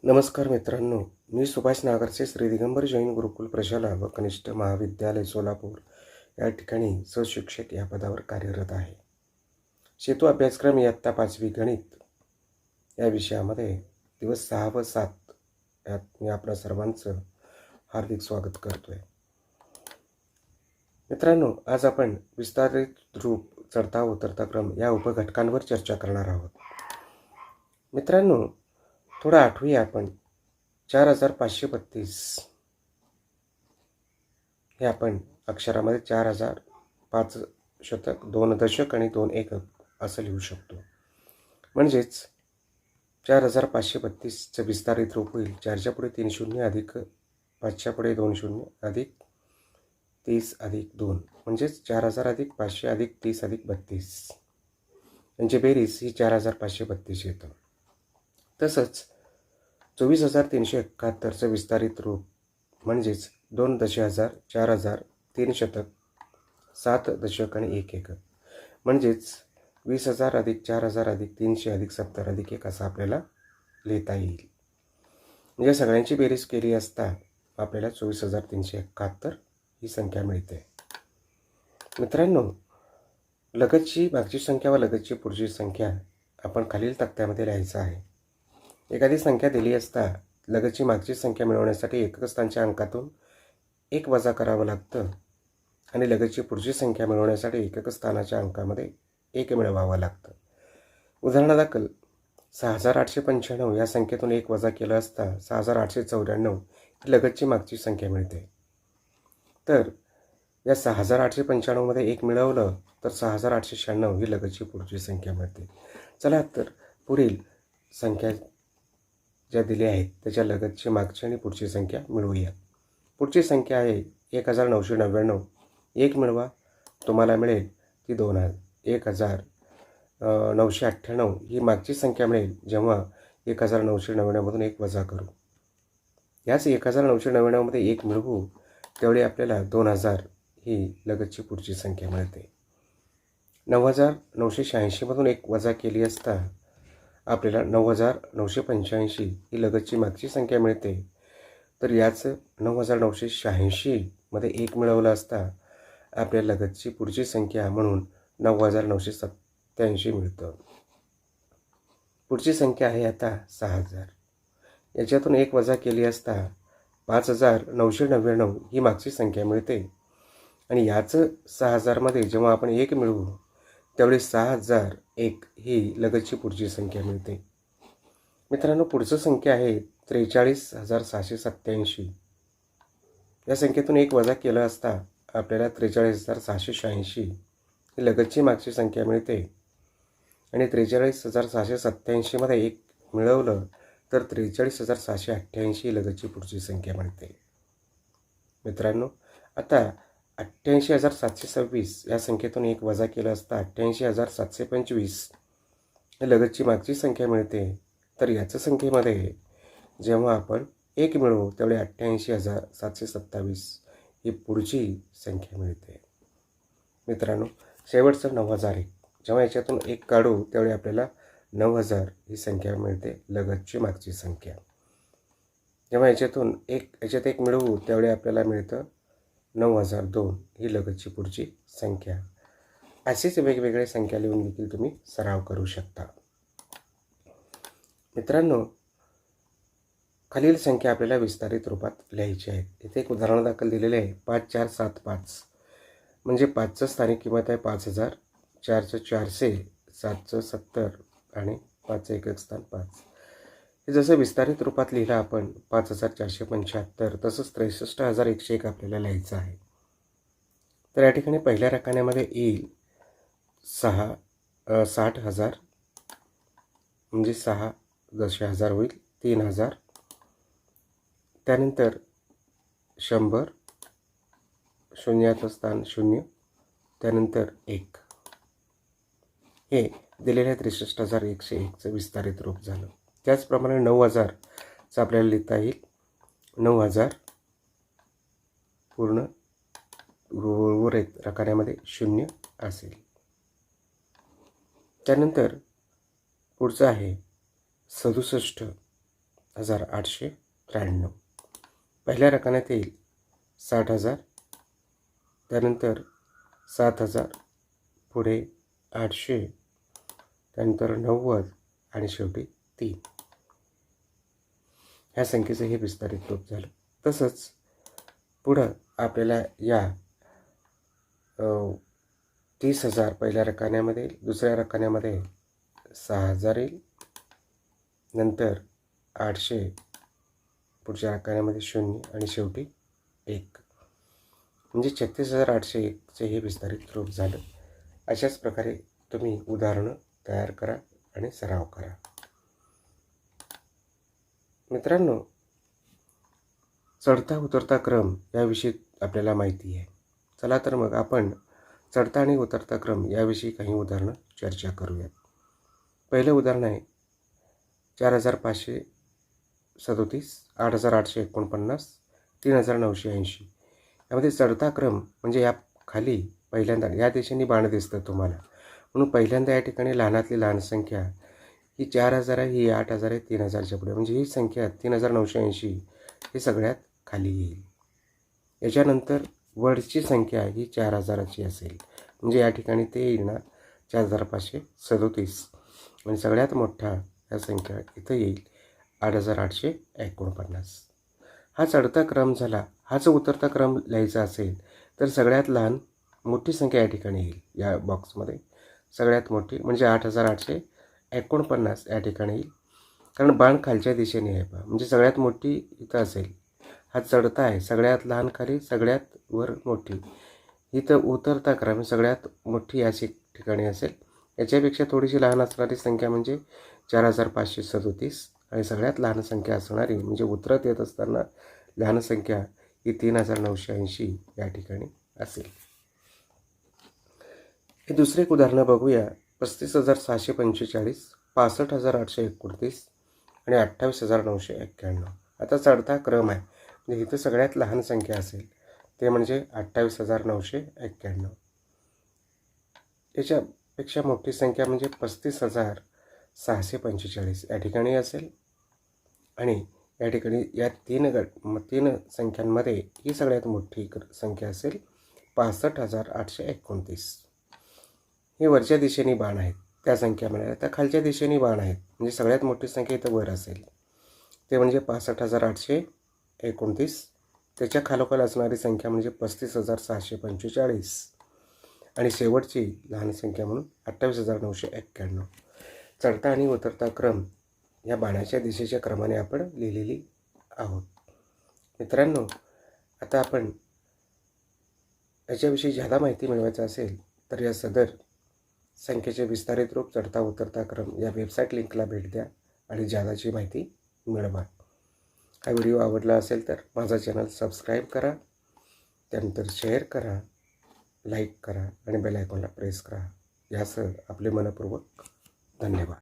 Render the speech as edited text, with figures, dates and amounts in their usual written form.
नमस्कार मित्रांनो, मी सुभाष नागरचे श्री दिगंबर जैन गुरुकुल प्रशाला व कनिष्ठ महाविद्यालय सोलापूर या ठिकाणी सहशिक्षक या पदावर कार्यरत आहे. सेतू अभ्यासक्रम इयत्ता 5वी गणित या विषयामध्ये दिवस 6 व 7 यात मी आपल्या सर्वांचं हार्दिक स्वागत करतोय. मित्रांनो, आज आपण विस्तारित रूप, चढता उतरता क्रम या उपघटकांवर चर्चा करणार आहोत. मित्रांनो, थोडं आठवूया आपण 4532 हे आपण अक्षरामध्ये 4000 5 शतक 2 दशक आणि 2 एकक असं लिहू शकतो. म्हणजेच 4532चं विस्तारित रूप होईल 4च्या पुढे 3 शून्य अधिक 5च्या पुढे 2 शून्य अधिक 30 अधिक 2 म्हणजेच 4000 अधिक 500 अधिक 30 अधिक 32 म्हणजे बेरीज ही 4532 येतं. तसंच 24371चं विस्तारित रूप म्हणजेच 2 दशहजार 4000 3 शतक 7 दशक आणि 1 एकक म्हणजेच 20000 अधिक 4000 अधिक 300 अधिक 70 अधिक 1 असं आपल्याला लिहिता येईल. म्हणजे सगळ्यांची बेरीज केली असता आपल्याला 24371 ही संख्या मिळते. मित्रांनो, लगतची मागची संख्या व लगतची पुढची संख्या आपण खालील तक्त्यामध्ये लिहायचं आहे. एखादी संख्या दिली असता लगतची मागची संख्या मिळवण्यासाठी एकक स्थानच्या अंकातून 1 वजा करावं लागतं आणि लगतची पुढची संख्या मिळवण्यासाठी एकक स्थानाच्या अंकामध्ये 1 मिळवावं लागतं. उदाहरणादाखल 6895 या संख्येतून 1 वजा केलं असता 6894 ही लगतची मागची संख्या मिळते. तर या 6895 मध्ये 1 मिळवलं तर 6896 ही लगतची पुढची संख्या मिळते. चला तर पुढील संख्या ज्या दिल्या आहेत त्याच्या लगतची मागची आणि पुढची संख्या मिळवूया. पुढची संख्या आहे 1999. 1 मिळवा, तुम्हाला मिळेल ती 1998 ही मागची संख्या मिळेल जेव्हा 1999 मधून 1 वजा करू. याच 1999 मध्ये 1 मिळवू तेवढी आपल्याला 2000 ही लगतची पुढची संख्या मिळते. 9986 मधून 1 वजा केली असता आपल्याला 9985 ही लगतची मागची संख्या मिळते. तर याच 9986 मध्ये 1 मिळवलं असता आपल्या लगतची पुढची संख्या म्हणून 9987 मिळतं. पुढची संख्या आहे आता 6000. याच्यातून 1 वजा केली असता 5999 ही मागची संख्या मिळते आणि याच 6000 मध्ये जेव्हा आपण 1 मिळवू त्यावेळी 6001 ही लगतची पुढची संख्या मिळते. मित्रांनो, पुढचं संख्या आहे 43787. या संख्येतून 1 वजा केलं असता आपल्याला 43686 ही लगतची मागची संख्या मिळते आणि 43687 मध्ये 1 मिळवलं तर 43688 ही लगतची पुढची संख्या मिळते. मित्रांनो, आता 88726 या संख्येतून 1 वजा केलं असता 88725 ही लगतची मागची संख्या मिळते. तर याच्या संख्येमध्ये जेव्हा आपण 1 मिळवू त्यावेळी 88727 ही पुढची संख्या मिळते. मित्रांनो, शेवटचं 9001. जेव्हा याच्यातून 1 काढू त्यावेळी आपल्याला 9000 ही संख्या मिळते, लगतची मागची संख्या. जेव्हा याच्यात 1 मिळवू त्यावेळी आपल्याला मिळतं 9002 ही लगतची पुढची संख्या. असेच वेगवेगळे संख्या लिहून देखील तुम्ही सराव करू शकता. मित्रांनो, खालील संख्या आपल्याला विस्तारित रूपात लिहायची आहेत. इथे एक उदाहरण दाखल दिलेले आहे 5475 म्हणजे 5चं स्थानिक किंमत आहे 5000, 4चं 400, 7चं 70 आणि 5चं एकक स्थान 5. हे जसं विस्तारित रूपात लिहिलं आपण 5475 तसंच 63101 आपल्याला लिहायचं आहे. तर या ठिकाणी पहिल्या रकान्यामध्ये येईल 60,000 म्हणजे 6 दशहजार होईल 3000. त्यानंतर 100, शून्याचं स्थान 0, त्यानंतर 1. हे दिलेल्या 63101चं विस्तारित रूप झालं. त्याचप्रमाणे 9000चं आपल्याला लिहिता येईल 9000 पूर्ण उर्वरित रकान्यामध्ये 0 असेल. त्यानंतर पुढचं आहे 67 60,893. पहिल्या रकान्यात येईल 60,000, त्यानंतर 7,000, पुढे 800, त्यानंतर 90 आणि शेवटी 3. ह्या संख्येचं हे विस्तारित रूप झालं. तसंच पुढं आपल्याला या 30,000 पहिल्या रकान्यामध्ये, दुसऱ्या रकान्यामध्ये 6,000 येईल, नंतर 800, पुढच्या रकान्यामध्ये 0 आणि शेवटी 1. म्हणजे 36,801चे हे विस्तारित रूप झालं. अशाच प्रकारे तुम्ही उदाहरणं तयार करा आणि सराव करा. मित्रांनो, चढता उतरता क्रम याविषयी आपल्याला माहिती आहे. चला तर मग आपण चढता आणि उतरता क्रम याविषयी काही उदाहरणं चर्चा करूयात. पहिलं उदाहरण आहे 4,537, 8,849, 3,980. यामध्ये चढता क्रम म्हणजे या खाली पहिल्यांदा या दिशेने बाण दिसतं तुम्हाला, म्हणून पहिल्यांदा या ठिकाणी लहानातली लहान संख्या ही 4,000 आहे, ही 8,000 आहे, 3,000च्या पुढे, म्हणजे ही संख्या 3,980 ही सगळ्यात खाली येईल. याच्यानंतर वरची संख्या ही 4,000ची असेल, म्हणजे या ठिकाणी ते येईल ना 4,537, आणि सगळ्यात मोठा या संख्या इथं येईल 8,849. हा चढता क्रम झाला. हाच उतरता क्रम लिहायचा असेल तर सगळ्यात लहान मोठी संख्या या ठिकाणी येईल. या बॉक्समध्ये सगळ्यात मोठी म्हणजे 8,849 या ठिकाणी येईल, कारण बाण खालच्या दिशेने आहे पहा, म्हणजे सगळ्यात मोठी इथं असेल. हा चढता आहे, सगळ्यात लहान खाली, सगळ्यात वर मोठी. इथं उतरता क्रम सगळ्यात मोठी या ठिकाणी असेल. याच्यापेक्षा थोडीशी लहान असणारी संख्या म्हणजे 4,537, आणि सगळ्यात लहान संख्या असणारी म्हणजे उतरत येत असताना लहान संख्या ही 3,980 या ठिकाणी असेल. हे दुसरे एक उदाहरण बघूया. 35,645, 65,829 आणि 28,991. आता चढता क्रम आहे, म्हणजे इथं सगळ्यात लहान संख्या असेल ते म्हणजे 28,991. याच्यापेक्षा मोठी संख्या म्हणजे 35,645 या ठिकाणी असेल, आणि या ठिकाणी या तीन संख्यांमध्ये ही सगळ्यात मोठी संख्या असेल 65,829. हे वरच्या दिशेने बाण आहेत त्या संख्या मिळाल्या. त्या खालच्या दिशेने बाण आहेत, म्हणजे सगळ्यात मोठी संख्या इथं वर असेल, ते म्हणजे 65,829. त्याच्या खालोखाल असणारी संख्या म्हणजे 35,645, आणि शेवटची लहान संख्या म्हणून 28,991. चढता आणि उतरता क्रम या बाणाच्या दिशेच्या क्रमाने आपण लिहिलेली आहोत. मित्रांनो, आता आपण याच्याविषयी जादा माहिती मिळवायची असेल तर या सदर संख्येचे विस्तारित रूप चढता उतरता क्रम या वेबसाईट लिंकला भेट द्या आणि जादाची माहिती मिळवा. हा व्हिडिओ आवडला असेल तर माझा चॅनल सबस्क्राईब करा, त्यानंतर शेअर करा, लाईक करा आणि बेल आयकॉनला प्रेस करा. यासह आपले मनपूर्वक धन्यवाद.